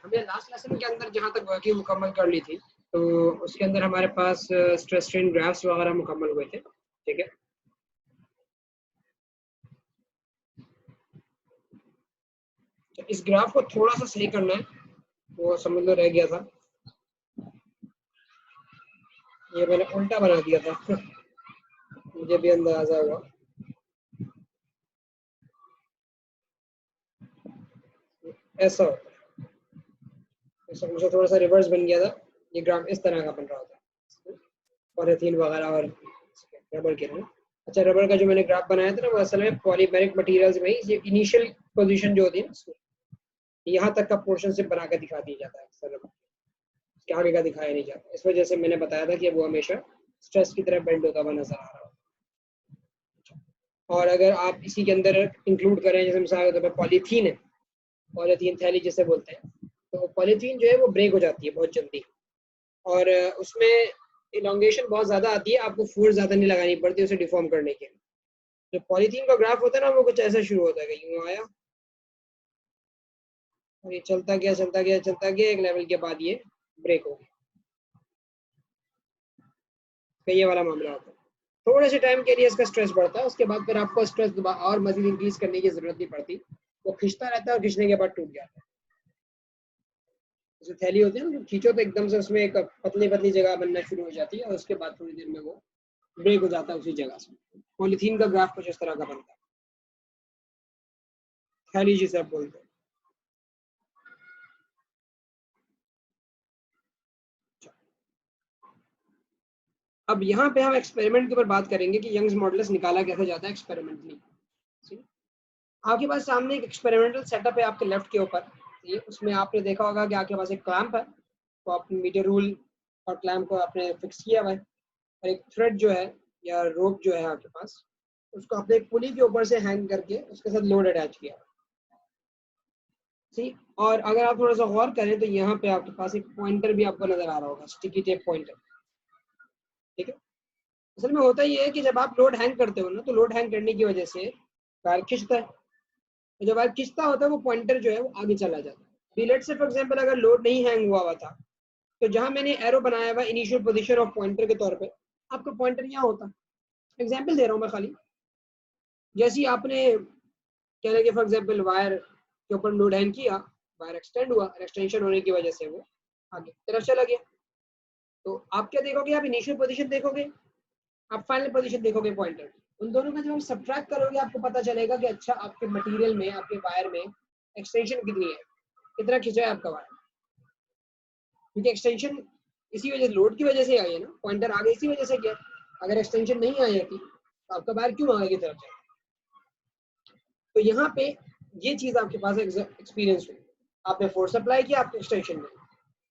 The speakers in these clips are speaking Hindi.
हमने लास्ट लेसन के अंदर जहाँ तक वर्किंग मुकम्मल कर ली थी, तो उसके अंदर हमारे पास स्ट्रेस स्ट्रेन ग्राफ्स वगैरह मुकम्मल हुए थे। ठीक है, तो इस ग्राफ को थोड़ा सा सही करना है, वो समझ लो रह गया था, ये मैंने उल्टा बना दिया था मुझे भी अंदाजा हुआ। ऐसा होता है, ऐसा मुझे थोड़ा सा रिवर्स बन गया था, ये ग्राफ इस तरह का बन रहा था पॉलीथीन वगैरह और रबर के ना। अच्छा, रबर का जो मैंने ग्राफ बनाया था ना, वो असल में पॉलीमेरिक मटेरियल्स में ये इनिशियल पोजीशन जो होती है ना, यहाँ तक का पोर्शन से बना के दिखा दिया जाता है अक्सर रबर, उसके आगे का दिखाया नहीं जाता। इस वजह से मैंने बताया था कि वो हमेशा स्ट्रेस की तरह बेंड होता हुआ नजर आ रहा हो। और अगर आप इसी के अंदर इंक्लूड करें, जैसे मिसाल के तौर पर पॉलीथीन है, पॉलीथीन थैली जिसे बोलते हैं, तो पॉलीथीन जो है वो ब्रेक हो जाती है बहुत जल्दी, और उसमें इलोंगेशन बहुत ज़्यादा आती है, आपको फोर्स ज़्यादा नहीं लगानी पड़ती उसे डिफॉर्म करने के लिए। जो पॉलीथीन का ग्राफ होता है ना, वो कुछ ऐसा शुरू होता है कि यूँ आया और ये चलता गया चलता गया चलता गया, एक लेवल के बाद ये ब्रेक हो गया, तो ये वाला मामला होता है। थोड़े से टाइम के लिए इसका स्ट्रेस बढ़ता है, उसके बाद फिर आपको स्ट्रेस और मजीद इंक्रीज करने की जरूरत नहीं पड़ती, वो खिंचता रहता है और खिंचने के बाद टूट जाता है। जो थैली होती है ना, खींचो तो एकदम से उसमें एक पतली पतली जगह बनना शुरू हो जाती है, और उसके बाद थोड़ी देर में वो ब्रेक हो जाता है उसी जगह से। पॉलीथीन का ग्राफ कुछ इस तरह का बनता है, थैली जिसे आप बोलते हैं। अब यहाँ पे हम एक्सपेरिमेंट के ऊपर बात करेंगे कि यंग्स मॉडुलस निकाला कैसे जाता है एक्सपेरिमेंटली। आपके पास सामने एक एक्सपेरिमेंटल सेटअप है आपके लेफ्ट के ऊपर, ये उसमें आपने देखा होगा कि आपके पास एक क्लैंप है, तो आपने मीटर रूल और क्लैंप को आपने फिक्स किया हुआ है, और एक थ्रेड जो है या रोप जो है आपके पास, उसको आपने एक पुली के ऊपर से हैंग करके उसके साथ लोड अटैच किया। ठीक, और अगर आप थोड़ा सा गौर करें तो यहाँ पे आपके पास एक पॉइंटर भी आपको नजर आ रहा होगा, स्टिकी टेप पॉइंटर। ठीक है, असल में होता ये है कि जब आप लोड हैंग करते हो ना, तो लोड हैंग करने की वजह से वायर खिंचता है, तो जब वायर खिंचता होता है वो पॉइंटर जो है वो आगे चला जाता है। लेट्स से फॉर एग्जांपल अगर लोड नहीं हैंग हुआ था, तो जहां मैंने एरो बनाया हुआ इनिशियल पोजीशन ऑफ पॉइंटर के तौर पे, आपका पॉइंटर यहाँ होता। एग्जांपल दे रहा हूँ मैं खाली, जैसे ही आपने कहने के फॉर एग्जांपल वायर के ऊपर लोड हैंग किया, वायर एक्सटेंड हुआ, एक्सटेंशन होने की वजह से वो आगे तरफ चला गया, तो आप क्या देखोगे, आप इनिशियल पोजीशन देखोगे, आप फाइनल पोजीशन देखोगे पॉइंटर। उन दोनों का जब हम सब्ट्रैक्ट करोगे, आपको पता चलेगा कि अच्छा आपके मटेरियल में, आपके वायर में एक्सटेंशन कितनी है, कितना खिंचा है आपका वायर, क्योंकि एक्सटेंशन इसी वजह से, लोड की वजह से आई है ना, पॉइंटर आगे इसी वजह से गया। अगर एक्सटेंशन नहीं आई जाती तो आपका वायर क्यों आगे की तरफ जाए। तो यहाँ पे ये चीज आपके पास एक्सपीरियंस हुई, आपने फोर्स अप्लाई किया, आपको एक्सटेंशन मिली।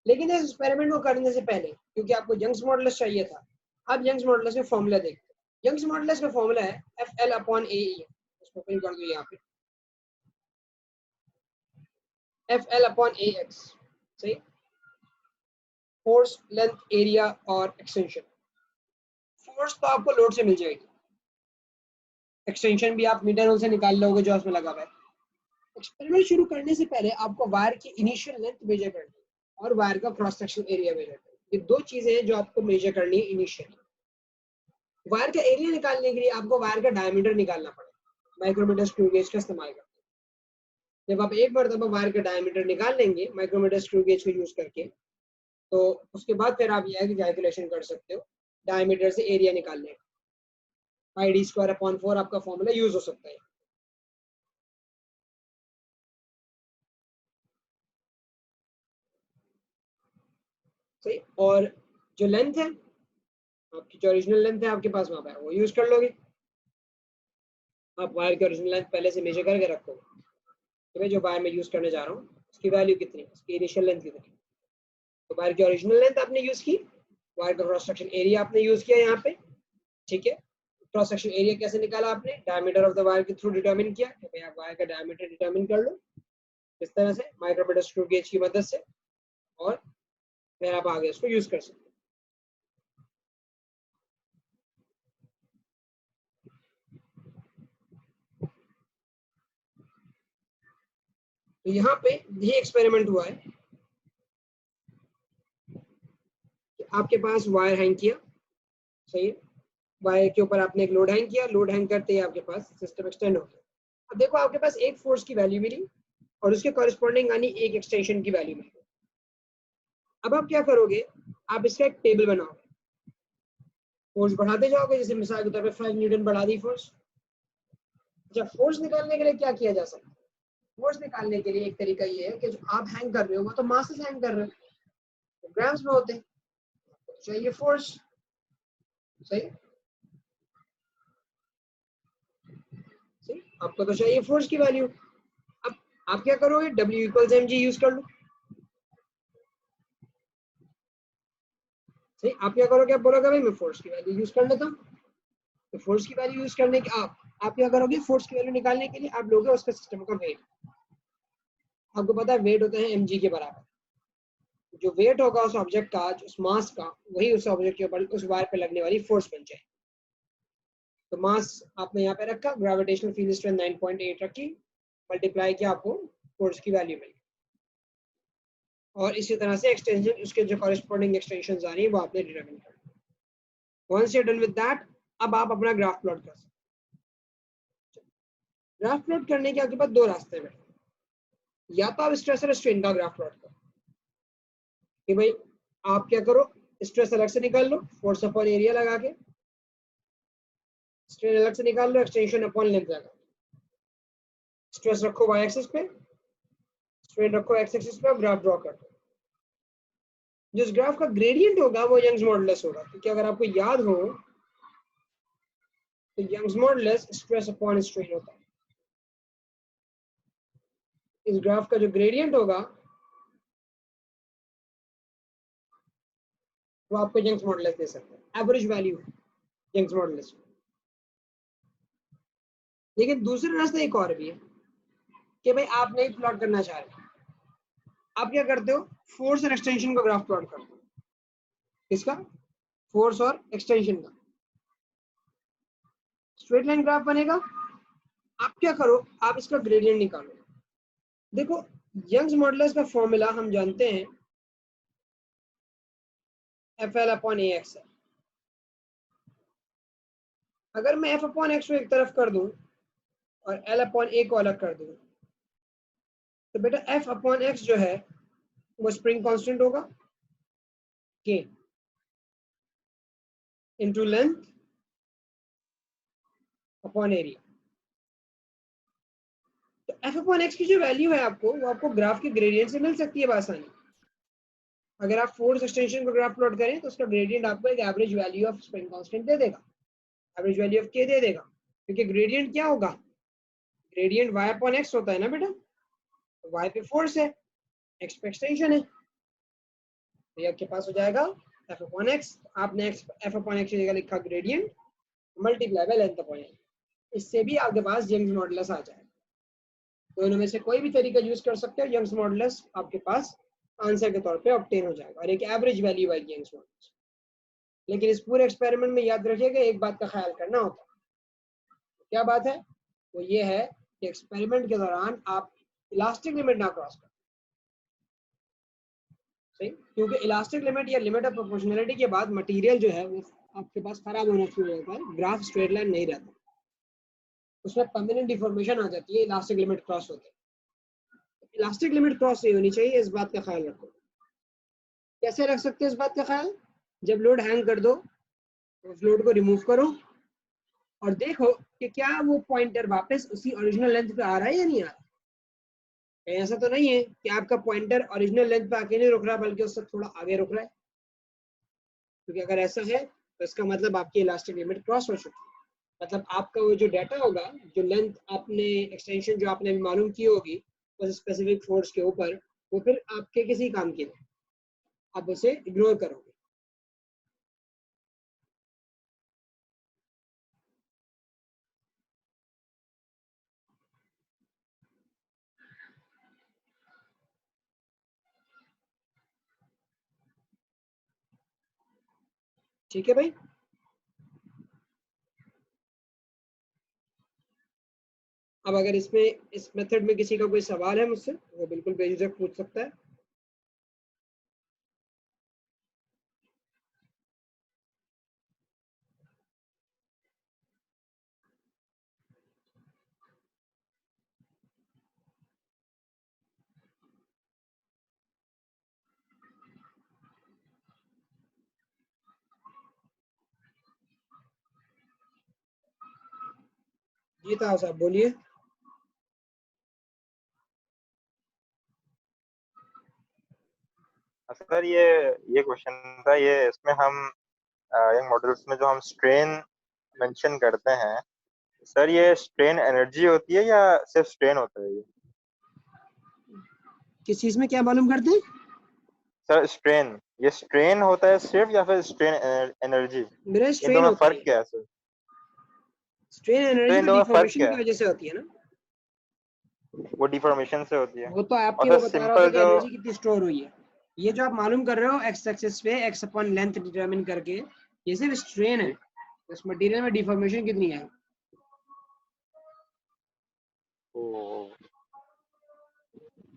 लेकिन इस एक्सपेरिमेंट को करने से पहले, क्योंकि आपको यंग्स मॉडुलस चाहिए था, अब यंग्स मॉडुलस में फॉर्मूला देखते हैं। यंग्स मॉडुलस का फॉर्मूला है FL/AE, उसको प्रिंट कर दो यहाँ पे, FL/AX, सही, फोर्स, लेंथ, एरिया और एक्सटेंशन। फोर्स तो आपको लोड से मिल जाएगी, एक्सटेंशन भी आप मीटर रूल से निकाल लोगे जो उसमें लगा हुआ है। एक्सपेरिमेंट शुरू करने से पहले आपको वायर की इनिशियल लेंथ मेजर करनी है और वायर का क्रॉस सेक्शन एरिया मेजर करना है। ये दो चीजें हैं जो आपको मेजर करनी है इनिशियली। वायर का एरिया निकालने के लिए आपको वायर का डायमीटर निकालना पड़ेगा, माइक्रोमीटर स्क्रू गेज का इस्तेमाल करके। जब आप एक मरतबा वायर का डायमीटर निकाल लेंगे माइक्रोमीटर स्क्रू गेज को यूज करके, तो उसके बाद फिर आप यह कैलकुलेशन कर सकते हो डायमीटर से एरिया निकालने का। πd²/4 आपका फॉर्मूला यूज हो सकता है। सही, और जो लेंथ है आपकी, जो ओरिजिनल लेंथ है आपके पास वहां पर, वो यूज कर लोगे। आप वायर की ओरिजिनल लेंथ पहले से मेजर करके रखोगे कि मैं जो वायर में यूज करने जा रहा हूँ उसकी वैल्यू कितनी है, उसकी इनिशियल लेंथ कितनी है। तो वायर की ओरिजिनल लेंथ आपने यूज की, वायर का क्रॉस सेक्शन एरिया आपने यूज किया यहाँ पे। ठीक है, क्रॉस सेक्शन एरिया कैसे निकाला आपने, डायमीटर ऑफ द वायर के थ्रू डिटरमिन किया कि भाई आप वायर का डायमीटर डिटरमिन कर लो इस तरह से माइक्रोमीटर स्क्रू गेज की मदद से, और फिर आप आगे इसको यूज कर सकते हो। तो यहाँ पे ये एक्सपेरिमेंट हुआ है आपके पास वायर हैंग किया, सही है, वायर के ऊपर आपने एक लोड हैंग किया, लोड हैंग करते ही आपके पास सिस्टम एक्सटेंड हो गया। अब देखो आपके पास एक फोर्स की वैल्यू मिली और उसके कॉरेस्पॉन्डिंग यानी एक एक्सटेंशन की वैल्यू मिली। अब आप क्या करोगे, आप इसका एक टेबल बनाओगे, फोर्स बढ़ाते जाओगे, जैसे मिसाल के तौर पे 5 न्यूटन बढ़ा दी फोर्स। अच्छा, फोर्स निकालने के लिए क्या किया जा सकता है? फोर्स निकालने के लिए एक तरीका ये है कि जो आप हैंग कर रहे हो वो तो मास से हैंग कर रहे हो, तो ग्राम्स में होते हैं, तो चाहिए फोर्स, सही सही, आपको तो चाहिए फोर्स की वैल्यू। अब आप क्या करोगे, W इक्वल्स mg यूज कर लो, सही। आप क्या करोगे, आप बोलोगे भाई मैं फोर्स की वैल्यू यूज कर लेता हूँ, तो फोर्स की वैल्यू यूज करने के आप क्या करोगे, फोर्स की वैल्यू निकालने के लिए आप लोगे उसका सिस्टम का वेट। आपको पता है वेट होता है mg के बराबर, जो वेट होगा उस ऑब्जेक्ट का, उस मास का, वही उस ऑब्जेक्ट के ऊपर उस वायर पे लगने वाली फोर्स बन जाए। तो मास आपने यहाँ पे रखा, ग्रेविटेशनल फील्ड स्ट्रेंथ 9.8 रखी, मल्टीप्लाई किया, आपको फोर्स की वैल्यू मिली। और इसी तरह से एक्सटेंशन, उसके जो कॉरेस्पॉन्डिंग एक्सटेंशन आ रही है वो आपने डिटरमाइन कर। Once you done with that, अब आप अपना ग्राफ प्लॉट कर सकते हैं। ग्राफ प्लॉट करने के आपके पास दो रास्ते हैं, या तो आप स्ट्रेस और स्ट्रेन का ग्राफ प्लॉट करो, कि भाई आप क्या करो, स्ट्रेस अलग से निकाल लो फोर्स अपॉन एरिया लगा के, स्ट्रेन अलग से निकाल लो एक्सटेंशन अपॉन लेंथ लगा के, स्ट्रेस रखो y एक्सिस पे, स्ट्रेन रखो x एक्सिस पे, ग्राफ ड्रॉ कर दो। जिस ग्राफ का ग्रेडियंट होगा वो यंग्स मॉडुलस होगा, क्योंकि अगर आपको याद हो तो Young's modulus stress upon strain होता है। इस ग्राफ का जो ग्रेडियंट होगा वो आपको यंग्स मॉडुलस दे सकता है, एवरेज वैल्यू यंग्स मॉडुलस। लेकिन दूसरा रास्ता एक और भी है कि भाई आप नहीं प्लॉट करना चाह रहे, आप क्या करते हो, फोर्स और एक्सटेंशन का ग्राफ प्लॉट करते हो। किसका, फोर्स और एक्सटेंशन का स्ट्रेट लाइन ग्राफ बनेगा। आप क्या करो, आप इसका ग्रेडियंट निकालो। देखो यंग्स मॉडुलस का फॉर्मूला हम जानते हैं, FL अपॉन AX है। अगर मैं F अपॉन X को एक तरफ कर दूं और L अपॉन A को अलग कर दूं, तो बेटा F अपॉन X जो है वो स्प्रिंग कांस्टेंट होगा, K into length upon area. तो F अपॉन X की जो वैल्यू है आपको, वो आपको ग्राफ के ग्रेडियंट से मिल सकती है आसानी। अगर आप फोर्स एक्सटेंशन को ग्राफ प्लॉट करें तो उसका ग्रेडियंट आपको एक average value of spring constant दे देगा, एवरेज वैल्यू ऑफ K दे देगा, क्योंकि ग्रेडियंट क्या होगा, ग्रेडियंट y अपॉन x होता है ना बेटा, तो y पे फोर्स है, x पे एक्सटेंशन है, तो ये आपके पास हो जाएगा f अपॉन x। आपने f अपॉन x की जगह लिखा gradient multiply by length upon area, इससे भी आपके पास यंग्स मॉडुलस आ जाएगा। दोनों में से कोई भी तरीका यूज कर सकते हो, यंग्स मॉडुलस आपके पास आंसर के तौर पे ऑब्टेन हो जाएगा और एक एवरेज वैल्यू आएगी यंग्स मॉडुलस। लेकिन इस पूरे एक्सपेरिमेंट में याद रखिएगा एक बात का ख्याल करना होता है। क्या बात है, वो ये है कि एक्सपेरिमेंट के दौरान आप इलास्टिक लिमिट ना क्रॉस करें, सही, क्योंकि इलास्टिक लिमिट या लिमिट ऑफ प्रोपोर्शनैलिटी के बाद मटेरियल जो है वो आपके पास खराब होना शुरू हो जाता है, ग्राफ स्ट्रेट लाइन नहीं रहता, उसमें परमानेंट डिफॉर्मेशन आ जाती है इलास्टिक लिमिट क्रॉस होते हैं। इलास्टिक लिमिट क्रॉस नहीं होनी चाहिए, इस बात का ख्याल रखो। कैसे रख सकते हैं इस बात का ख्याल, जब लोड हैंग कर दो तो उस लोड को रिमूव करो और देखो कि क्या वो पॉइंटर वापस उसी ओरिजिनल लेंथ पे आ रहा है या नहीं आ रहा। कहीं ऐसा तो नहीं है कि आपका पॉइंटर ओरिजिनल लेंथ पे आके नहीं रुक रहा बल्कि उससे थोड़ा आगे रुक रहा है, क्योंकि अगर ऐसा है तो इसका मतलब आपकी इलास्टिक लिमिट क्रॉस हो चुकी है। मतलब आपका वो जो डाटा होगा, जो लेंथ आपने एक्सटेंशन जो आपने मालूम की होगी उस स्पेसिफिक फोर्स के ऊपर, वो फिर आपके किसी काम की नहीं, आप उसे इग्नोर करोगे। ठीक है भाई, अब अगर इसमें इस मेथड में किसी का कोई सवाल है मुझसे, वो बिल्कुल बेझिझक पूछ सकता है। जी ताऊ साहब बोलिए। सर ये क्वेश्चन था, ये इसमें हम यंग मॉडल्स में जो हम स्ट्रेन मेंशन करते हैं, सर ये स्ट्रेन एनर्जी होती है या सिर्फ स्ट्रेन होता है? ये किस चीज में क्या मालूम करते हैं? सर स्ट्रेन, ये स्ट्रेन होता है सिर्फ या फिर स्ट्रेन एनर्जी? मेरा इन स्ट्रेन दोनों में होती फर्क है। क्या है सर? स्ट्रेन तो एनर्जी इन तो दोनों में फर्क डिफॉर्मेशन क्या की है? वजह से होती है ना। वो डिफॉर्मेशन से होती है। वो तो और आपके सर वो बता रहा होता सिंपल है कि जो, एनर्जी कितनी स्टोर हुई है। ये जो आप मालूम कर रहे हो एक्स एक्सिस पे एक्स अपॉन लेंथ डिटरमिन करके, ये सिर्फ स्ट्रेन है। उस मटेरियल में डिफॉर्मेशन कितनी है।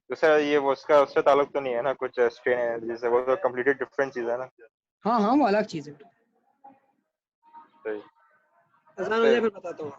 तो सर ये वो उसका उससे ताल्लुक तो नहीं है ना कुछ स्ट्रेन एनर्जी से? वो तो कम्प्लीटली डिफरेंट चीज है ना। हाँ हाँ वो अलग चीज है। सही। आसान हो जाए फिर फिर बताता हूँ।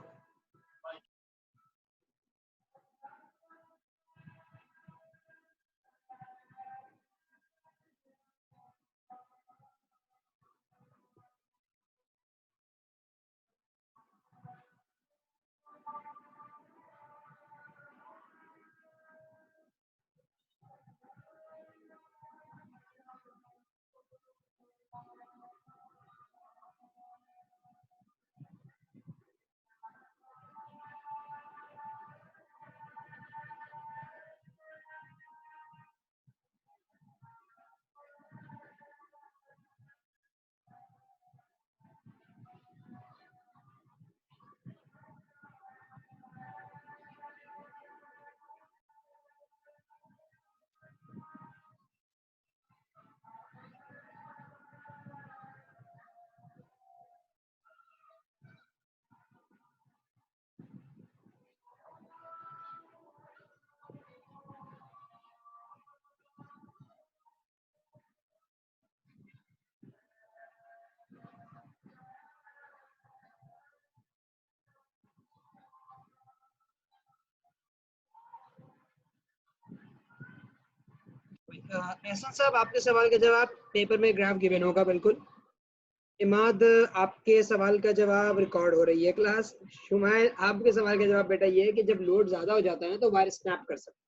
एहसन साहब आपके सवाल का जवाब पेपर में ग्राफ गिवन होगा बिल्कुल। इमाद आपके सवाल का जवाब रिकॉर्ड हो रही है क्लास। शुमाइल आपके सवाल का जवाब बेटा ये है कि जब लोड ज्यादा हो जाता है ना तो वायर स्नैप कर सकता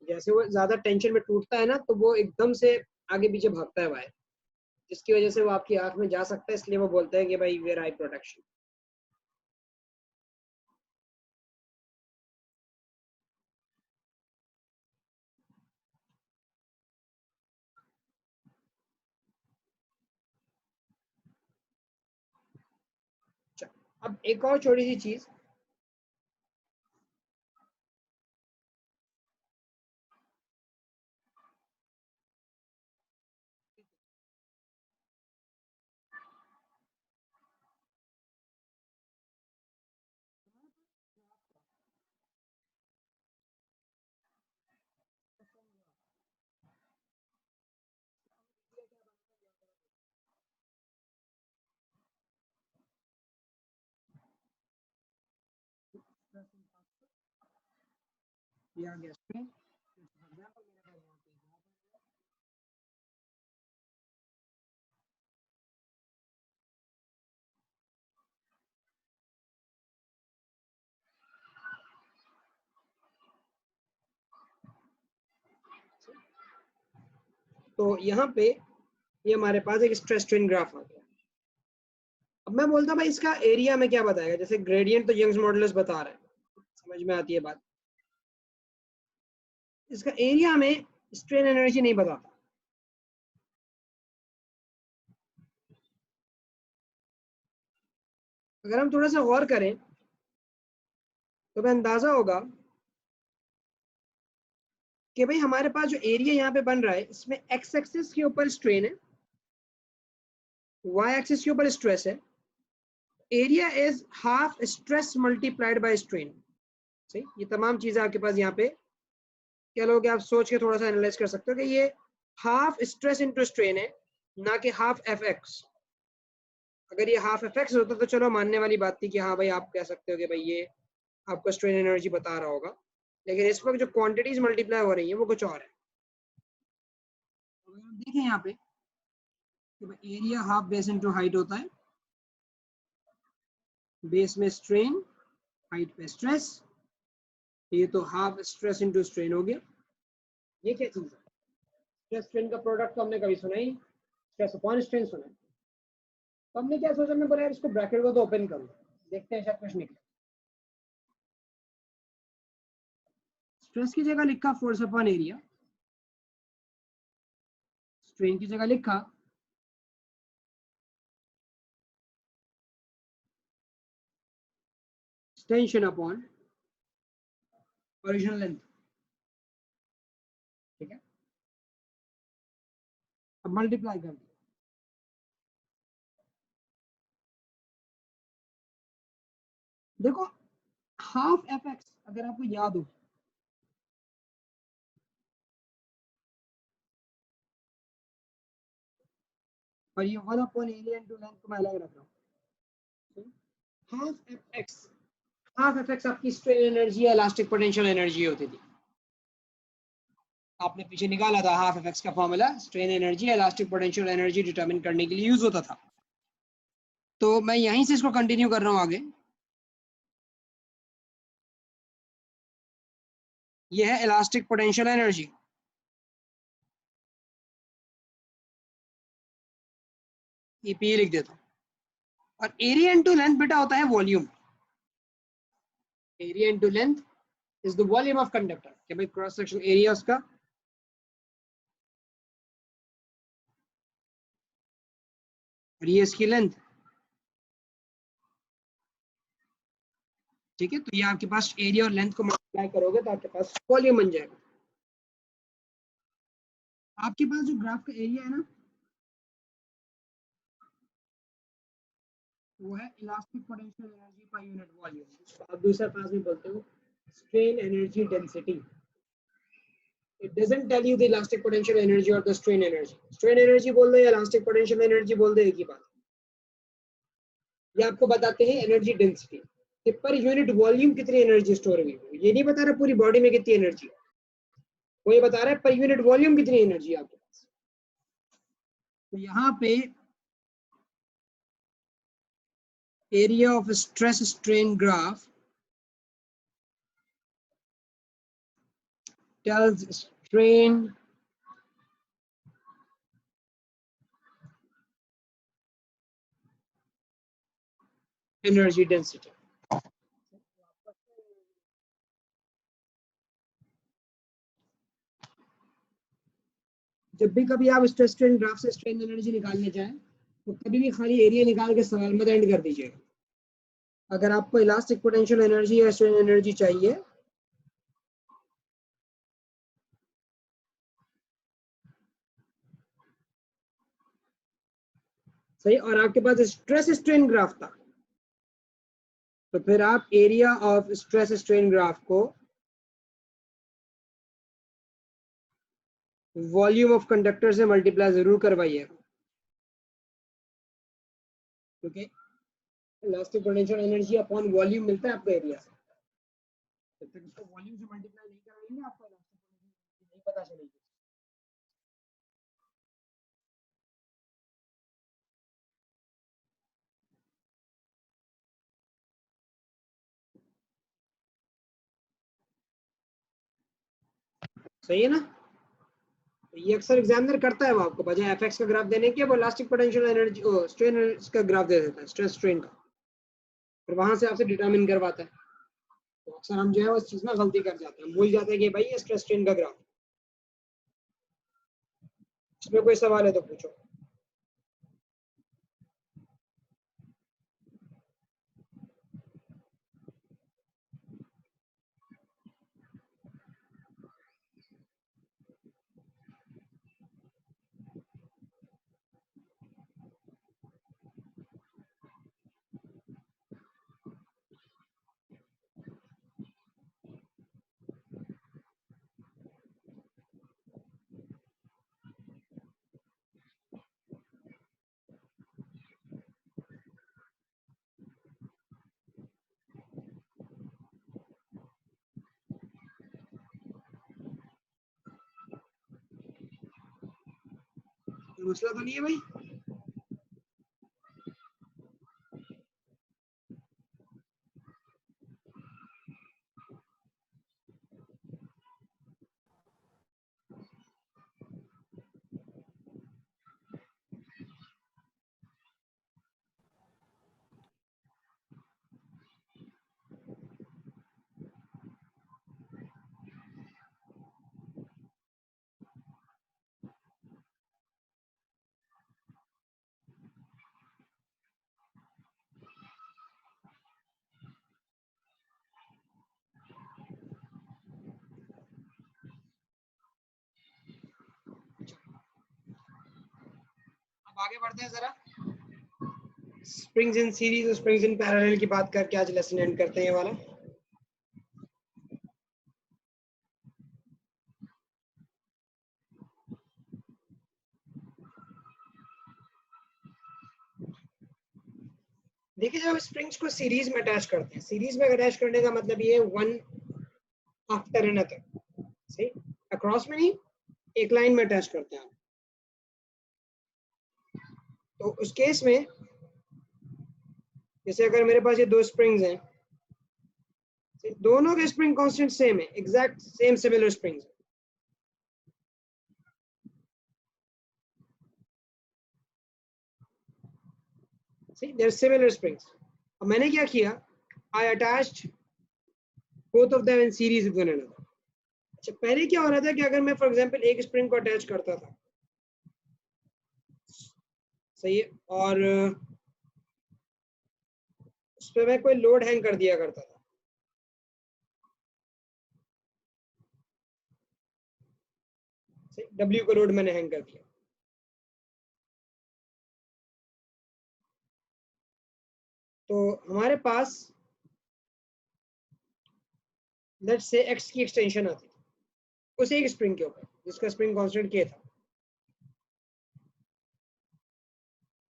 है। जैसे वो ज्यादा टेंशन में टूटता है ना तो वो एकदम से आगे पीछे भागता है वायर, जिसकी वजह से वो आपकी आंख में जा सकता है, इसलिए वो बोलते हैं कि भाई वेयर आई प्रोटेक्शन। अब एक और छोटी सी चीज, या गैस पे तो यहाँ पे ये हमारे पास एक स्ट्रेस स्ट्रेन ग्राफ आ गया। अब मैं बोलता भाई इसका एरिया में क्या बताएगा, जैसे ग्रेडियंट तो यंग्स मॉडुलस बता रहा है, समझ में आती है बात। इसका एरिया में स्ट्रेन एनर्जी नहीं बताता। अगर हम थोड़ा सा गौर करें तो हमें अंदाजा होगा कि भाई हमारे पास जो एरिया यहाँ पे बन रहा है इसमें एक्स एक्सिस के ऊपर स्ट्रेन है, वाई एक्सिस के ऊपर स्ट्रेस है। Area is half stress multiplied by strain. सही, ये तमाम चीजें आपके पास यहाँ पे क्या लोगे आप सोच के थोड़ा सा एनालाइज कर सकते हो कि ये हाफ स्ट्रेस इंटू स्ट्रेन है, ना कि हाफ एफ एक्स। अगर ये हाफ एफ एक्स होता तो चलो मानने वाली बात थी कि हाँ भाई आप कह सकते हो कि भाई ये आपको स्ट्रेन एनर्जी बता रहा होगा, लेकिन इस वक्त जो क्वांटिटीज मल्टीप्लाई हो रही है वो कुछ और है। अगर हम देखें यहाँ पे कि area half base into height होता है, बेस में स्ट्रेन, हाइट पे स्ट्रेस, ये तो हाफ स्ट्रेस इनटू स्ट्रेन हो गया। ये क्या चीज है? स्ट्रेस स्ट्रेन का प्रोडक्ट तो हमने कभी सुना ही, स्ट्रेस अपॉन स्ट्रेन सुना है। तो हमने क्या सोचा, मैं बोला यार इसको ब्रैकेट को तो ओपन करूँ, देखते हैं शायद कुछ निकले। स्ट्रेस की जगह लिखा फोर्स अपॉन एरिया, स्ट्रेन की जगह लिखा टेंशन अपॉन ओरिजिनल लेंथ। ठीक है, अब मल्टीप्लाई कर दिया। देखो हाफ एफ एक्स अगर आपको याद हो, और ये 1 अपॉन एरिया इनटू लेंथ को मैं अलग रख रहा हूँ। Half F x, half F x आपकी स्ट्रेन एनर्जी या इलास्टिक पोटेंशियल एनर्जी होती थी। आपने पीछे निकाला था हाफ एफ एक्स का फॉर्मूला, स्ट्रेन एनर्जी या इलास्टिक पोटेंशियल एनर्जी डिटरमिन करने के लिए यूज होता था। तो मैं यहीं से इसको कंटिन्यू कर रहा हूँ आगे। ये है इलास्टिक पोटेंशियल एनर्जी, ईपी लिख देता हूँ। और एरिया इनटू लेंथ बेटा होता है volume. Area into length is the volume of conductor, कि भाई क्रॉस सेक्शन एरिया उसका और ये इसकी लेंथ। ठीक है, तो ये आपके पास एरिया और लेंथ को मल्टीप्लाई करोगे तो आपके पास वॉल्यूम बन जाएगा। आपके पास जो ग्राफ का एरिया है ना, वो है elastic potential energy per unit volume, जिसको आप दूसरा क्लास में बोलते हो strain energy density. It doesn't tell you the elastic potential energy और the strain energy. Strain energy बोल दो या इलास्टिक पोटेंशियल एनर्जी बोल दो, एक ही बात। ये आपको बताते हैं एनर्जी डेंसिटी, कि पर यूनिट वॉल्यूम कितनी एनर्जी स्टोर हुई है। ये नहीं बता रहा पूरी बॉडी में कितनी एनर्जी, वो ये बता रहा है पर यूनिट वॉल्यूम कितनी एनर्जी है आपके पास। तो यहाँ पे area of stress strain graph tells strain energy density। जब भी कभी आप स्ट्रेस स्ट्रेन ग्राफ से स्ट्रेन एनर्जी निकालने जाएं तो कभी भी खाली एरिया निकाल के सवाल मत एंड कर दीजिएगा। अगर आपको इलास्टिक पोटेंशियल एनर्जी या स्ट्रेन एनर्जी चाहिए सही, और आपके पास स्ट्रेस स्ट्रेन ग्राफ था, तो फिर आप area of stress strain graph को वॉल्यूम ऑफ कंडक्टर से मल्टीप्लाई जरूर करवाइएगा, क्योंकि elastic potential energy upon volume मिलता है आपको एरिया से। जब तक इसको वॉल्यूम से मल्टीप्लाई नहीं कराएंगे आपको इलास्टिक पोटेंशियल नहीं पता चलेगी। सही है ना? तो ये अक्सर एग्जामिनर करता है, वो आपको बजाय एफएक्स का ग्राफ देने के वो इलास्टिक पोटेंशियल एनर्जी स्ट्रेन का ग्राफ दे देता है, स्ट्रेस स्ट्रेन का, फिर वहां से आपसे डिटरमिन करवाता है। तो अक्सर हम जो है उस चीज में गलती कर जाते हैं, हम भूल जाते हैं कि भाई ये स्ट्रेस स्ट्रेन का ग्राफ। इसमें कोई सवाल है तो पूछो। मसला तो नहीं है भाई? आगे बढ़ते हैं जरा, स्प्रिंग्स इन सीरीज और स्प्रिंग्स इन पैरेलल की बात करके आज लेसन एंड करते हैं ये वाला। देखिए जब स्प्रिंग्स को सीरीज में अटैच करते हैं, सीरीज में अटैच करने का मतलब ये वन आफ्टर अनदर, सही, अक्रॉस में नहीं, एक लाइन में अटैच करते हैं। तो उस केस में जैसे अगर मेरे पास ये दो स्प्रिंग्स हैं, दोनों के स्प्रिंग कांस्टेंट सेम है, exact same similar springs, they're similar springs. अब मैंने क्या किया, I attached both of them in series with one another. अच्छा पहले क्या हो रहा था कि अगर मैं फॉर एग्जांपल एक स्प्रिंग को अटैच करता था, सही है, और उस पर मैं कोई लोड हैंग कर दिया करता था, डब्ल्यू का लोड मैंने हैंग कर दिया, तो हमारे पास लेट्स से एक्स की एक्सटेंशन आती थी उस एक स्प्रिंग के ऊपर जिसका स्प्रिंग कांस्टेंट के था,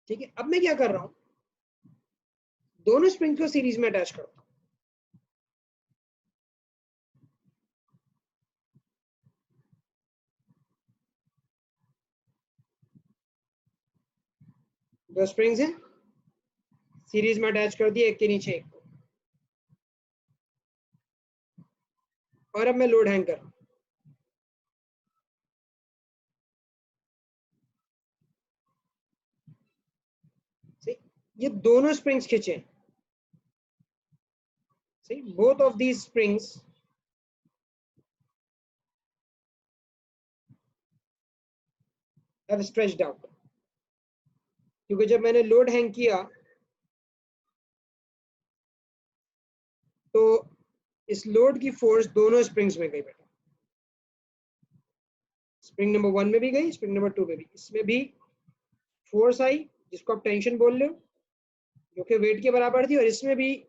ठीक है। अब मैं क्या कर रहा हूं, दोनों स्प्रिंग को सीरीज में अटैच करता हूं, दो स्प्रिंग्स हैं, सीरीज में अटैच कर दिए एक के नीचे एक, और अब मैं लोड हैंग कर रहा हूं, ये दोनों स्प्रिंग्स खींचे, सही, both of these springs have stretched out, क्योंकि जब मैंने लोड हैंग किया तो इस लोड की फोर्स दोनों स्प्रिंग्स में गई बेटा, स्प्रिंग नंबर 1 में भी गई, स्प्रिंग नंबर 2 में भी, इसमें भी फोर्स आई जिसको आप टेंशन बोल रहे हो जो कि वेट के बराबर थी, और इसमें भी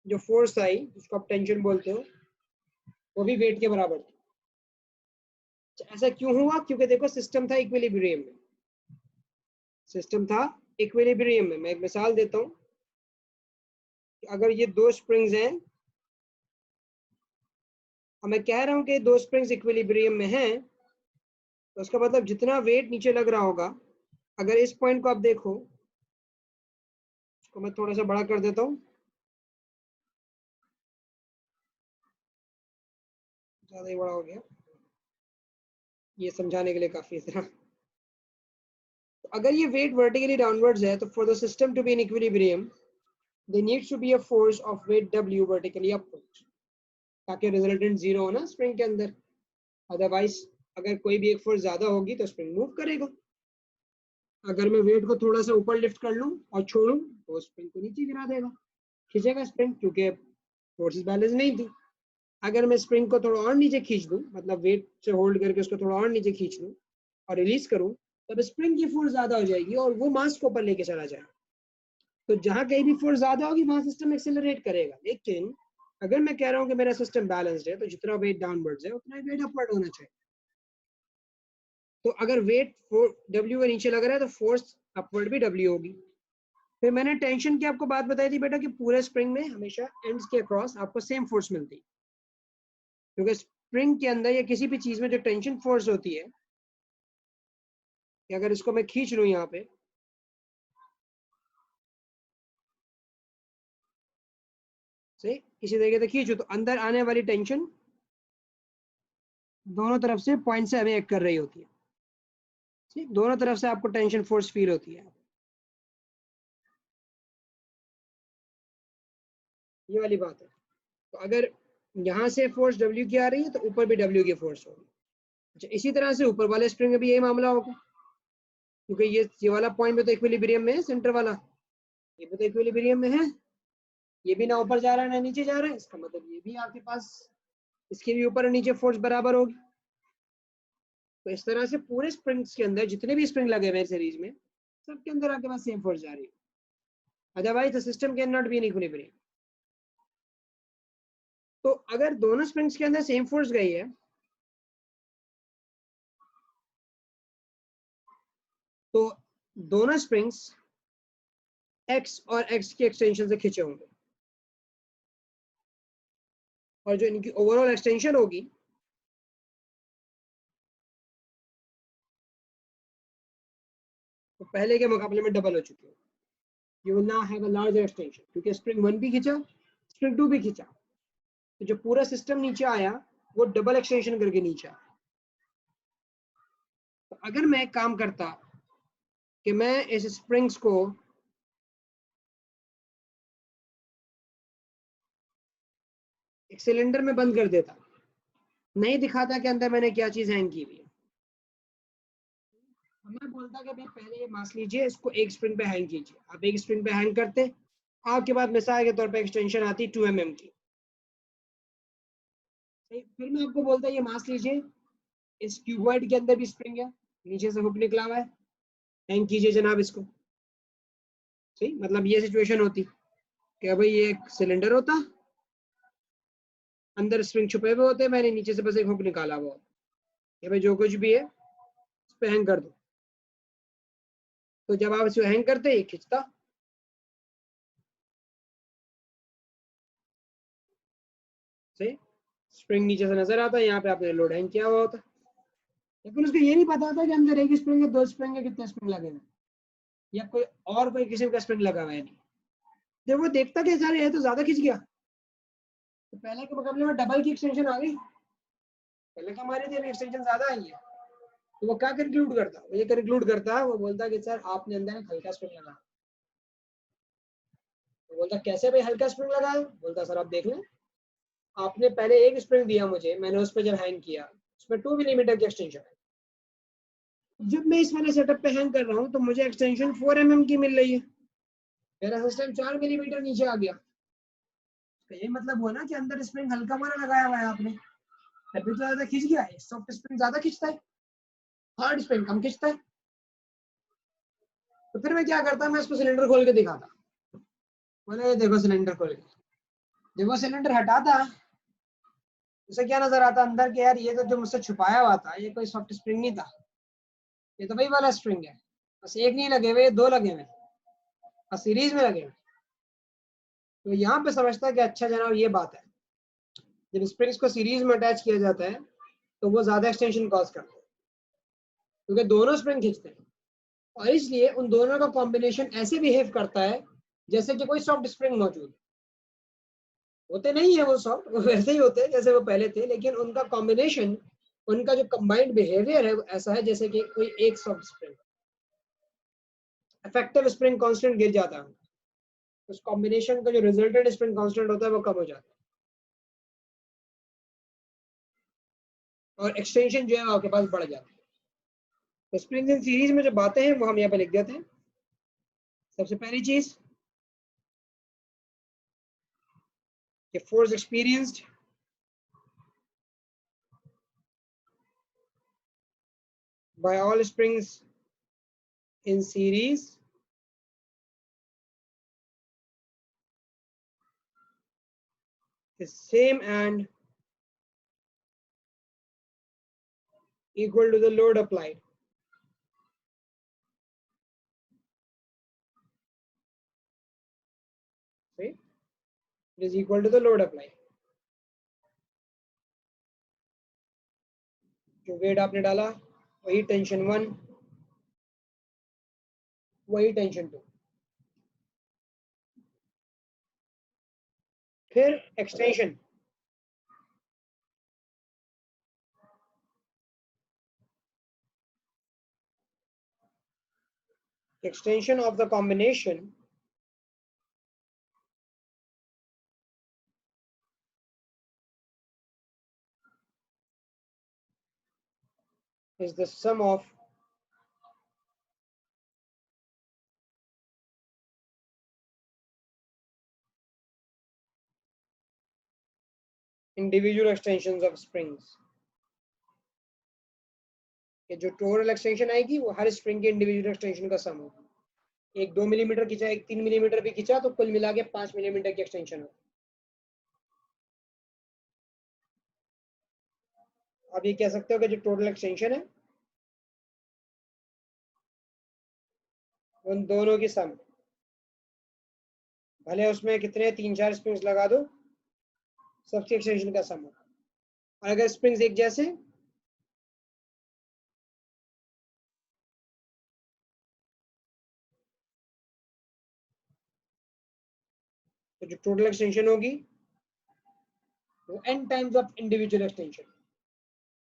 जो फोर्स आई जिसको आप टेंशन बोलते हो वो भी वेट के बराबर थी। ऐसा क्यों हुआ, क्योंकि देखो सिस्टम था इक्विलिब्रियम में, सिस्टम था इक्विलिब्रियम में। मैं एक मिसाल देता हूं, अगर ये दो स्प्रिंग्स हैं और मैं कह रहा हूं कि दो स्प्रिंग्स इक्विलिब्रियम में हैं, तो उसका मतलब जितना वेट नीचे लग रहा होगा, अगर इस पॉइंट को आप देखो, इसको मैं थोड़ा सा बड़ा कर देता हूं, ज्यादा ही बड़ा हो गया, ये समझाने के लिए काफी इतना। तो अगर ये वेट वर्टिकली डाउनवर्ड्स है, तो for the system to be in equilibrium there needs to be a force of weight W vertically upwards, ताकि रिजल्टेंट जीरो हो ना स्प्रिंग के अंदर, अदरवाइज अगर कोई भी एक फोर्स ज्यादा होगी तो स्प्रिंग मूव करेगा। अगर मैं वेट को थोड़ा सा ऊपर लिफ्ट कर लूं और छोड़ूं तो स्प्रिंग को नीचे गिरा देगा, खींचेगा स्प्रिंग, क्योंकि फोर्सेस बैलेंस नहीं थी। अगर मैं स्प्रिंग को थोड़ा और नीचे खींच दूं, मतलब वेट से होल्ड करके उसको थोड़ा और नीचे खींच लूं और रिलीज करूं, तब स्प्रिंग की फोर्स ज्यादा हो जाएगी और वो मास को ऊपर लेके चला जाएगा। तो जहां कहीं भी फोर्स ज्यादा होगी वहां सिस्टम एक्सेलरेट करेगा। लेकिन अगर मैं कह रहा हूं कि मेरा सिस्टम बैलेंस्ड है, तो जितना वेट डाउनवर्ड्स है उतना ही वेट अपवर्ड होना चाहिए। तो अगर वेट W के नीचे लग रहा है तो फोर्स अपवर्ड भी W होगी। फिर मैंने टेंशन की आपको बात बताई थी बेटा कि पूरे स्प्रिंग में हमेशा एंड्स के अक्रॉस आपको सेम फोर्स मिलती है, क्योंकि स्प्रिंग के अंदर या किसी भी चीज में जो टेंशन फोर्स होती है, कि अगर इसको मैं खींच लूं यहाँ पे, से किसी तरीके से खींचू, तो अंदर आने वाली टेंशन दोनों तरफ से पॉइंट से हमें एक्ट कर रही होती है, ठीक, दोनों तरफ से आपको टेंशन फोर्स फील होती है। ये वाली बात है। तो अगर यहाँ से फोर्स W की आ रही है तो ऊपर भी W की फोर्स होगी। अच्छा इसी तरह से ऊपर वाले स्प्रिंग में भी यही मामला होगा, क्योंकि ये वाला पॉइंट भी तो इक्विलिब्रियम में है, सेंटर वाला ये भी तो इक्विलिब्रियम में है, ये भी ना ऊपर जा रहा है ना नीचे जा रहा है, इसका मतलब ये भी आपके पास इसके भी ऊपर और नीचे फोर्स बराबर होगी। तो इस तरह से पूरे स्प्रिंग्स के अंदर जितने भी स्प्रिंग लगे हुए हैं सीरीज में, सबके अंदर आपके पास सेम फोर्स जा रही है, otherwise the system can not be in equilibrium. तो अगर दोनों स्प्रिंग्स के अंदर सेम फोर्स गई है तो दोनों स्प्रिंग्स एक्स और एक्स की एक्सटेंशन से खींचे होंगे, और जो इनकी ओवरऑल एक्सटेंशन होगी तो पहले के मुकाबले में डबल हो चुकी है। You will now have a larger extension, क्योंकि स्प्रिंग 1 भी खींचा, स्प्रिंग 2 भी खींचा, तो जो पूरा सिस्टम नीचे आया वो डबल एक्सटेंशन करके नीचे आया। तो अगर मैं एक काम करता कि मैं इस स्प्रिंग्स को एक सिलेंडर में बंद कर देता, नहीं दिखाता कि अंदर मैंने क्या चीज हैंग की हुई है, मैं बोलता कि भाई पहले ये मास लीजिए, इसको एक स्प्रिंग पे हैंग कीजिए। आप एक स्प्रिंग पे हैंग करते, आपके पास मिसाल के तौर पे एक्सटेंशन आती 2 mm की, फिर मैं आपको बोलता ये मास लीजिए, इस क्यूबॉइड के अंदर भी स्प्रिंग है, नीचे से हुक निकला हुआ है, हैंग कीजिए जनाब इसको। सही, मतलब ये सिचुएशन होती कि भाई ये एक सिलेंडर होता, अंदर स्प्रिंग छुपे हुए होते, मैंने नीचे से बस एक हुक निकाला हुआ कि भाई जो कुछ भी है इस पे हैंग कर दो। तो जब आप इसको हैंग करते ये खींचता, सही, स्प्रिंग नीचे से नजर आता है, यहाँ पे आपने लोड हैंग किया हुआ होता, लेकिन उसको ये नहीं पता था कि अंदर एक स्प्रिंग है, 2 स्प्रिंग है, कितने स्प्रिंग लगे हुए, या कोई और कोई किस्म का स्प्रिंग लगा हुआ है नहीं। जब वो देखता कि सारे है तो ज्यादा खिंच गया, तो पहले के मुकाबले में डबल की एक्सटेंशन आ गई, पहले का हमारे थे एक्सटेंशन ज्यादा आई है। तो वो क्या कंक्लूड करता, वो ये कंक्लूड करता, वो बोलता कि सर आपने अंदर एक हल्का स्प्रिंग लगाया। तो बोलता कैसे भाई हल्का स्प्रिंग लगाया, बोलता सर आप देख लें, आपने पहले एक स्प्रिंग दिया मुझे, मैंने उस पर जब हैंग किया उसमें 2 मिलीमीटर की एक्सटेंशन है, जब मैं इस वाले सेटअप पे हैंग कर रहा हूँ तो मुझे एक्सटेंशन 4 mm की मिल रही है, मेरा सिस्टम 4 मिलीमीटर नीचे आ गया। तो ये मतलब हुआ ना कि अंदर स्प्रिंग हल्का वाला लगाया हुआ है आपने, तभी तो ज्यादा खींच गया है। सॉफ्ट स्प्रिंग ज्यादा खींचता है, हार्ड स्प्रिंग कम खींचता है। तो फिर मैं क्या करता, मैं इसको सिलेंडर खोल के दिखाता, बोले देखो सिलेंडर खोल के, जब वो सिलेंडर हटाता उसे क्या नजर आता अंदर के, यार ये तो जो मुझसे छुपाया हुआ था ये कोई सॉफ्ट स्प्रिंग नहीं था, ये तो वही वाला स्प्रिंग है, बस एक नहीं लगे हुए, 2 लगे हुए और सीरीज में लगे हुए। तो यहाँ पे समझता है कि अच्छा जनाब ये बात है, जब स्प्रिंग्स को सीरीज में अटैच किया जाता है तो वो ज्यादा एक्सटेंशन कॉज करते हैं, क्योंकि दोनों स्प्रिंग खींचते हैं, और इसलिए उन दोनों का कॉम्बिनेशन ऐसे बिहेव करता है जैसे कि कोई सॉफ्ट स्प्रिंग मौजूद होते नहीं है, वो सॉफ्ट वो वैसे ही होते हैं जैसे वो पहले थे, लेकिन उनका कॉम्बिनेशन, उनका जो कंबाइंड बिहेवियर है वो ऐसा है जैसे कि कोई एक soft spring, effective spring constant गिर जाता है, उस कॉम्बिनेशन का जो रिजल्टेंट स्प्रिंग कांस्टेंट होता है वो कम हो जाता है, और एक्सटेंशन जो है आपके पास बढ़ जाती है। तो स्प्रिंग इन सीरीज में जो बातें हैं वो हम यहाँ पे लिख देते हैं। सबसे पहली चीज कि force experienced by all springs in series is same and equal to the load applied. See, it is equal to the load applied. जो वेट आपने डाला वही टेंशन 1, वही टेंशन 2, फिर extension, extension of the combination is the sum of individual extensions of springs। कि जो टोटल एक्सटेंशन आएगी वो हर स्प्रिंग के इंडिविजुअल एक्सटेंशन का सम होगा। एक 2 मिलीमीटर खींचा, एक 3 मिलीमीटर भी खींचा, तो कुल मिला के 5 मिलीमीटर की एक्सटेंशन हो। अब ये कह सकते हो कि जो टोटल एक्सटेंशन है उन दोनों की सम, भले उसमें कितने 3-4 स्प्रिंग्स लगा दो, सबकी एक्सटेंशन का सम होगा। और अगर स्प्रिंग्स एक जैसे, तो जो टोटल एक्सटेंशन होगी वो n times of individual extension.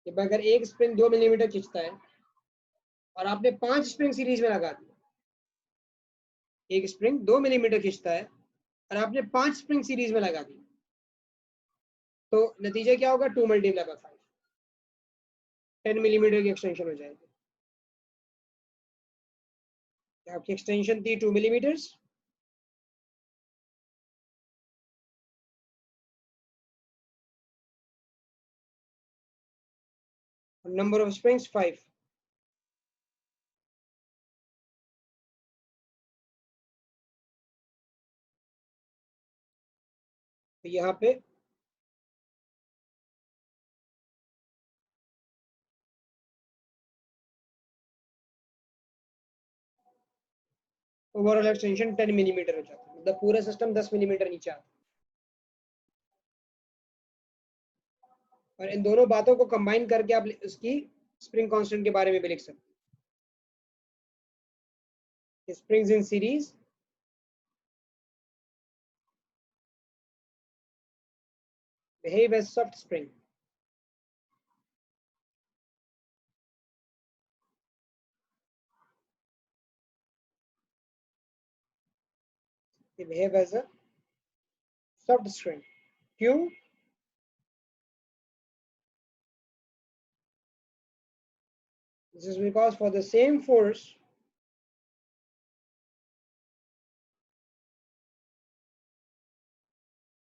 अगर एक स्प्रिंग 2 मिलीमीटर खींचता है और आपने 5 स्प्रिंग सीरीज में लगा दी, एक स्प्रिंग 2 मिलीमीटर खींचता है और आपने 5 स्प्रिंग सीरीज में लगा दी, तो नतीजा क्या होगा? 2 मल्टीप्लाई बाय 5, 10 मिलीमीटर की एक्सटेंशन हो जाएगी। आपकी एक्सटेंशन थी 2 मिलीमीटर, और नंबर ऑफ स्प्रिंग्स 5। तो यहाँ पे ओवरऑल एक्सटेंशन 10 मिलीमीटर हो जाता है, मतलब पूरा सिस्टम 10 मिलीमीटर नीचे आता है। और इन दोनों बातों को कंबाइन करके आप इसकी स्प्रिंग कांस्टेंट के बारे में भी लिख सकते हैं। Springs in series behave as soft spring. They behave as a soft spring. क्यों? This is because for the same force,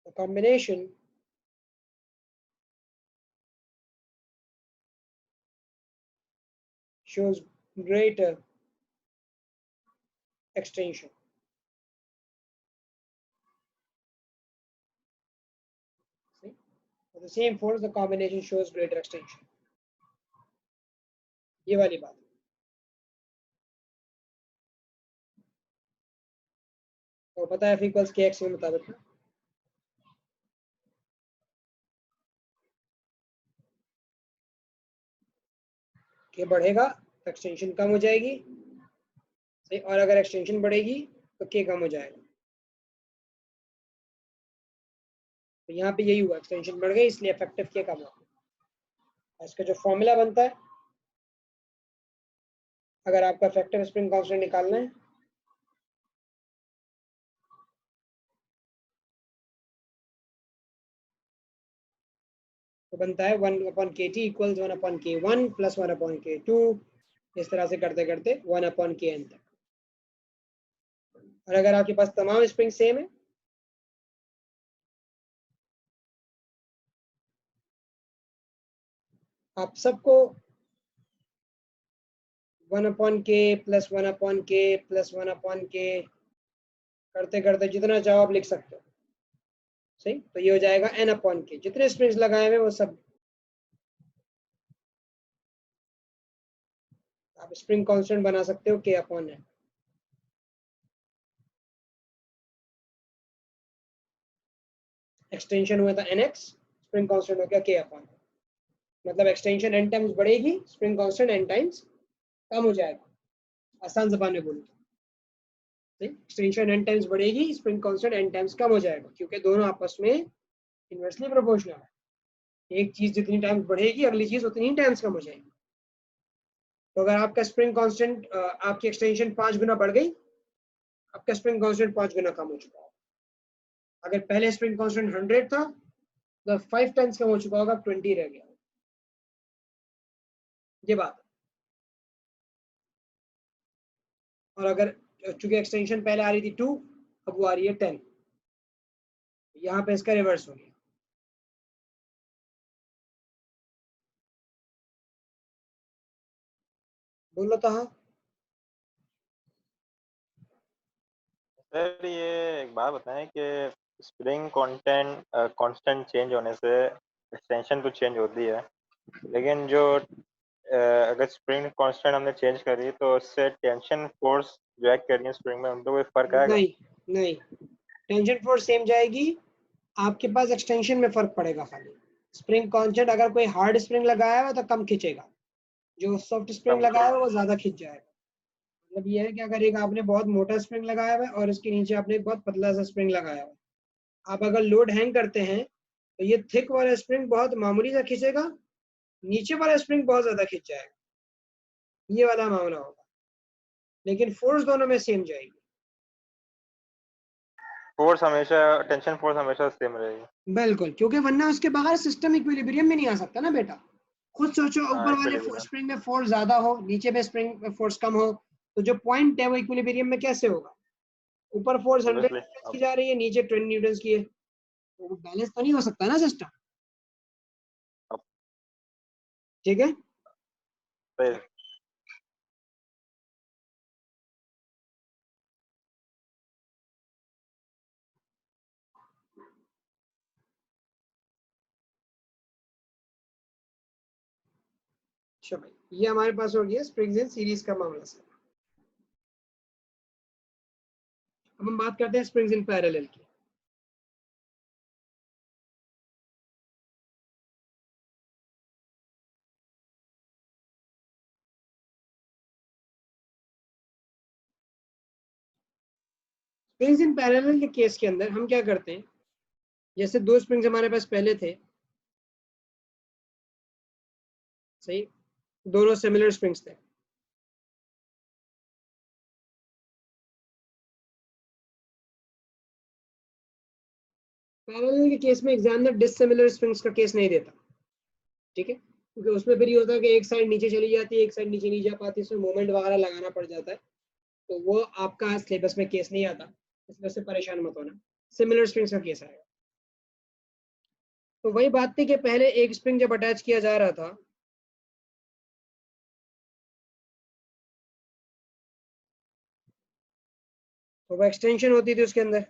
the combination shows greater extension. See? For the same force, the combination shows greater extension. ये वाली बात। तो पता है F equals kx के मुताबिक ना? के बढ़ेगा तो एक्सटेंशन कम हो जाएगी, सही, और अगर एक्सटेंशन बढ़ेगी तो के कम हो जाएगा। तो यहाँ पे यही हुआ, एक्सटेंशन बढ़ गई इसलिए इफेक्टिव के कम हो। इसका जो फॉर्मूला बनता है, अगर आपका इफेक्टिव स्प्रिंग कांस्टेंट निकालना है, तो बनता है 1/kt equals 1/k1 plus 1/k2, इस तरह से करते करते 1/kn तक। और अगर आपके पास तमाम स्प्रिंग सेम है, आप सबको 1/k plus 1/k plus 1/k करते करते जितना चाहो आप लिख सकते हो, सही। तो ये हो जाएगा n/k, जितने स्प्रिंग्स लगाए हुए वो सब आप स्प्रिंग कांस्टेंट बना सकते हो k/n। एक्सटेंशन हुआ था nx, स्प्रिंग कांस्टेंट हो गया k/n। मतलब एक्सटेंशन n टाइम्स बढ़ेगी, स्प्रिंग कांस्टेंट n टाइम्स कम हो जाएगा, आसान जबान में बोलूं। एक्सटेंशन n टाइम्स बढ़ेगी, स्प्रिंग कांस्टेंट n टाइम्स कम हो जाएगा, क्योंकि दोनों आपस में इनवर्सली प्रोपोर्शनल है। एक चीज जितनी टाइम्स बढ़ेगी अगली चीज उतनी ही टाइम्स कम हो जाएगी। तो अगर आपका स्प्रिंग कांस्टेंट, आपकी एक्सटेंशन 5 गुना बढ़ गई, आपका स्प्रिंग कांस्टेंट 5 गुना कम हो चुका है। अगर पहले स्प्रिंग कांस्टेंट 100 था तो 5 टाइम्स कम हो चुका होगा, 20 रह गया। ये बात। और अगर चूंकि एक्सटेंशन पहले आ रही थी 2, अब वो आ रही है 10, यहाँ पे इसका रिवर्स हो गया। बोलो तो हाँ। सर ये एक बात बताएं कि स्प्रिंग कंटेंट कांस्टेंट चेंज होने से एक्सटेंशन तो चेंज होती है, लेकिन जो अगर स्प्रिंग कांस्टेंट हमने चेंज करी तो उससे टेंशन फोर्स जो एक्ट कर रही है स्प्रिंग में, उनको कोई फर्क आएगा? नहीं, नहीं, टेंशन फोर्स सेम जाएगी, आपके पास एक्सटेंशन में फर्क पड़ेगा खाली। स्प्रिंग कांस्टेंट अगर कोई हार्ड स्प्रिंग लगाया हुआ तो कम खींचेगा, जो सॉफ्ट स्प्रिंग कम लगाया खींच। हुआ वो ज्यादा खींच जाएगा। मतलब ये है कि अगर एक आपने बहुत मोटा स्प्रिंग लगाया हुआ है और इसके नीचे आपने एक बहुत पतला सा स्प्रिंग लगाया हुआ है, आप अगर लोड हैंग करते हैं तो ये थिक वाला स्प्रिंग बहुत मामूली सा खींचेगा, नीचे वाला स्प्रिंग बहुत ज्यादा खींच जाएगा, ये वाला मामला होगा। लेकिन फोर्स दोनों में सेम जाएगी। फोर्स हमेशा, टेंशन फोर्स हमेशा सेम रहेगी। बिल्कुल, क्योंकि वरना उसके बाहर सिस्टम इक्विलिब्रियम में नहीं आ सकता ना बेटा। खुद सोचो, हाँ ऊपर वाले इक्विलिब्रियम। स्प्रिंग में फोर्स ज्यादा हो, नीचे में स्प्रिंग में फोर्स कम हो, तो जो पॉइंट है वो इक्विलिब्रियम में कैसे होगा? ऊपर फोर्स 100 ऑब्वियसली। न्यूटन की अब जा रही है, नीचे 20 न्यूटन की है, तो वो बैलेंस तो नहीं हो सकता ना सिस्टम। अब ठीक है। सही। अच्छा भाई, ये हमारे पास हो गया स्प्रिंग्स इन सीरीज का मामला सर। अब हम बात करते हैं स्प्रिंग्स इन पैरेलल की। स्प्रिंग्स इन पैरेलल के केस के अंदर हम क्या करते हैं, जैसे दो स्प्रिंग्स हमारे पास पहले थे, सही, दोनों सिमिलर स्प्रिंग्स थे। पैरेलल के केस में एग्जामिनर डिसिमिलर स्प्रिंग्स का केस नहीं देता, ठीक है, क्योंकि उसमें फिर ये होता है कि एक साइड नीचे चली जाती है, एक साइड नीचे नहीं जा पाती, इसमें मोमेंट वगैरह लगाना पड़ जाता है, तो वो आपका सिलेबस में केस नहीं आता, इसलिए उससे परेशान मत होना। सिमिलर स्प्रिंग्स का केस आएगा। तो वही बात थी कि पहले एक स्प्रिंग जब अटैच किया जा रहा था, तो वो एक्सटेंशन होती थी उसके अंदर,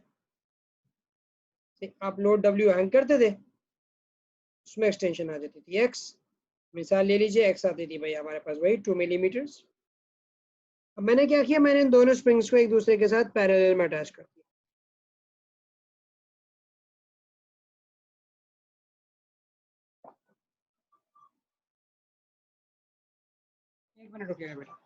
आप लोड डब्ल्यू हैंग करते थे, उसमें एक्सटेंशन आ जाती थी एक्स। मिसाल ले लीजिए, एक्स आती थी भाई हमारे पास वही 2 मिलीमीटर। अब मैंने क्या किया, मैंने इन दोनों स्प्रिंग्स को एक दूसरे के साथ पैरेलल में अटैच कर दिया। एक मिनट रुकिएगा बेटा।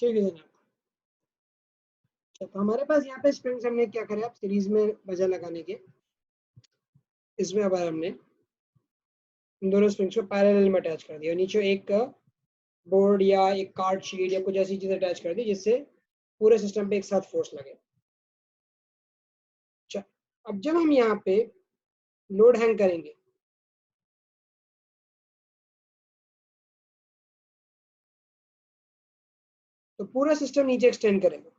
ठीक है जनाब। तो हमारे पास यहाँ पे स्प्रिंग्स हमने क्या करे, आप सीरीज में वजह लगाने के, इसमें अब हमने इन दोनों स्प्रिंग्स को पैरेलल में अटैच कर दिया, नीचे एक बोर्ड या एक कार्ड शीट या कुछ ऐसी चीज अटैच कर दी जिससे पूरे सिस्टम पे एक साथ फोर्स लगे। अब जब हम यहाँ पे लोड हैंग करेंगे तो पूरा सिस्टम नीचे एक्सटेंड करेगा।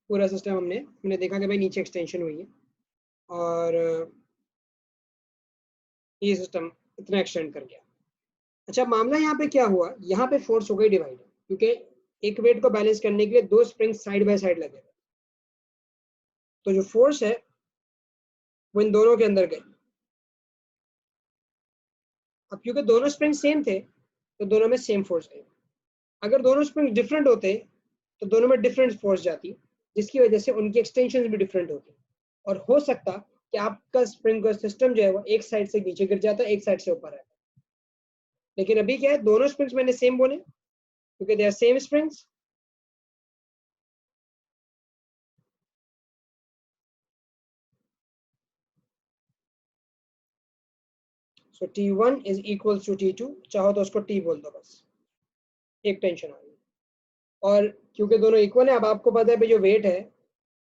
पूरा सिस्टम हमने देखा कि भाई नीचे एक्सटेंशन हुई है और ये सिस्टम इतना एक्सटेंड कर गया। अच्छा, मामला यहाँ पे क्या हुआ, यहाँ पे फोर्स हो गई डिवाइड, क्योंकि एक वेट को बैलेंस करने के लिए दो स्प्रिंग साइड बाय साइड लगे, तो जो फोर्स है वो इन दोनों के अंदर गई। अब क्योंकि दोनों स्प्रिंग सेम थे तो दोनों में सेम फोर्स गई। अगर दोनों स्प्रिंग डिफरेंट होते तो दोनों में डिफरेंट फोर्स जाती, जिसकी वजह से उनकी एक्सटेंशन भी डिफरेंट होती और हो सकता कि आपका स्प्रिंग का सिस्टम जो है वो एक साइड से नीचे गिर जाता, एक साइड से ऊपर रहता। लेकिन अभी क्या है, दोनों स्प्रिंग्स मैंने सेम बोले क्योंकि they are same springs. So T1 is equal to T2, चाहो तो उसको T बोल दो, बस एक टेंशन आ गई। और क्योंकि दोनों इक्वल है, अब आपको पता है भाई जो वेट है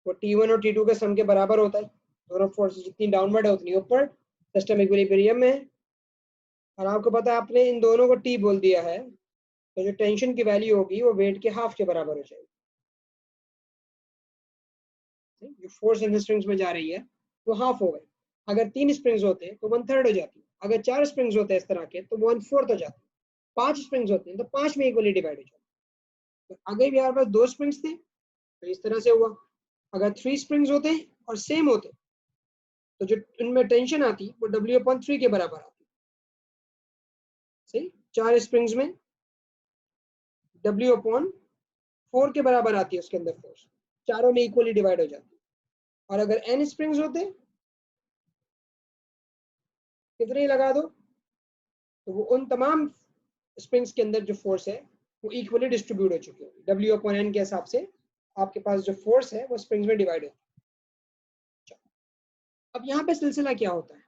वो T1 और T2 के सम के बराबर होता है, दोनों फोर्स जितनी डाउनवर्ड है उतनी ऊपर, सिस्टम इक्विलिब्रियम में है। और आपको पता है आपने इन दोनों को T बोल दिया है, तो जो टेंशन की वैल्यू होगी वो वेट के हाफ के बराबर हो जाएगी। जो फोर्स इन स्प्रिंग्स में जा रही है वो हाफ हो गई। अगर 3 स्प्रिंग्स होते तो 1/3 हो जाती, अगर 4 स्प्रिंग्स होते इस तरह के तो 1/4 हो जाती, 5 स्प्रिंग्स होते हैं तो 5 में इक्वली डिवाइड हो जाती। तो अगर भी हमारे पास 2 स्प्रिंग्स थे तो इस तरह से हुआ, अगर 3 स्प्रिंग्स होते और सेम होते तो जो इनमें टेंशन आती वो W/3 के बराबर आती। सही, 4 स्प्रिंग्स में W/4 के बराबर आती है उसके अंदर फोर्स, चारों में इक्वली डिवाइड हो जाती। और अगर n स्प्रिंग्स होते, कितने ही लगा दो, तो वो उन तमाम स्प्रिंग्स के अंदर जो फोर्स है वो इक्वली डिस्ट्रीब्यूट हो चुकी है, W/n के हिसाब से आपके पास जो फोर्स है वो स्प्रिंग्स में डिवाइड होती है। अब यहाँ पे सिलसिला क्या होता है,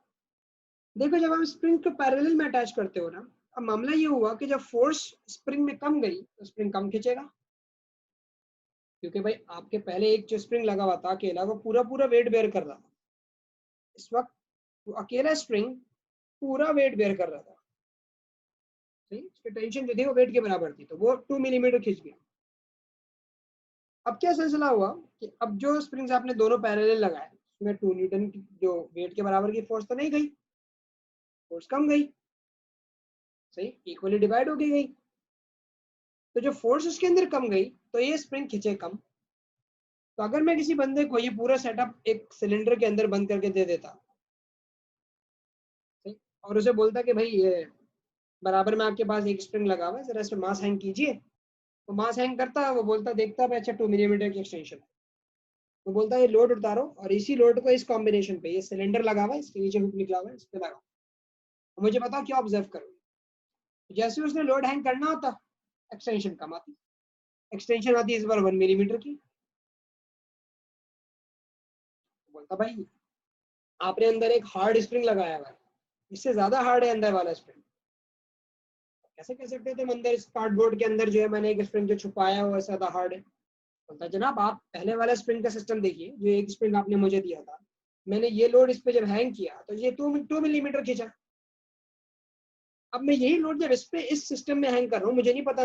देखो जब हम स्प्रिंग को पैरेलल में अटैच करते हो ना, अब मामला ये हुआ कि जब फोर्स स्प्रिंग में कम गई तो स्प्रिंग कम खींचेगा, क्योंकि भाई आपके पहले एक जो स्प्रिंग लगा हुआ था अकेला वो पूरा पूरा वेट बेयर कर रहा था। इस वक्त वो अकेला स्प्रिंग पूरा वेट बेयर कर रहा था, सही, उसकी टेंशन जो थी वो वेट के बराबर थी, तो वो 2 मिलीमीटर खींच गया। अब क्या सिलसिला हुआ कि अब जो स्प्रिंग्स आपने दोनों पैरेलल लगाए उसमें 2 न्यूटन की जो वेट के बराबर की फोर्स तो नहीं गई, फोर्स कम गई, सही, इक्वली डिवाइड हो गई। तो जो फोर्स उसके अंदर कम गई तो ये स्प्रिंग खींचे कम। तो अगर मैं किसी बंदे को ये पूरा सेटअप एक सिलेंडर के अंदर बंद करके दे देता और उसे बोलता कि भाई ये बराबर में आपके पास एक स्प्रिंग लगा हुआ है, जरा इसमें मास हैंग कीजिए, तो मास हैंग करता, वो बोलता देखता है अच्छा 2 मिलीमीटर की एक्सटेंशन है, वो बोलता है ये लोड उतारो और इसी लोड को इस कॉम्बिनेशन पे, ये सिलेंडर लगा हुआ है इसके नीचे हुक निकला हुआ है इस पे लगाओ, मुझे बताओ क्या ऑब्जर्व करो। जैसे उसने लोड हैंग करना होता एक्सटेंशन कम आती, एक्सटेंशन आती है इस बार 1 मिलीमीटर की, बोलता भाई आपने अंदर एक हार्ड स्प्रिंग लगाया हुआ है, इससे ज्यादा हार्ड है अंदर वाला स्प्रिंग, कैसे कह सकते थे अंदर इस कार्डबोर्ड के अंदर जो है मैंने एक स्प्रिंग जो छुपाया हुआ है ज्यादा हार्ड है। बोलता जनाब आप पहले वाला स्प्रिंग का सिस्टम देखिए, जो एक स्प्रिंग आपने मुझे दिया था, मैंने ये लोड इस पे जब हैंग किया तो ये 2 मिलीमीटर खींचा, अब मैं यही लोड जब इस पे इस सिस्टम में हैंग कर रहा हूँ, मुझे नहीं पता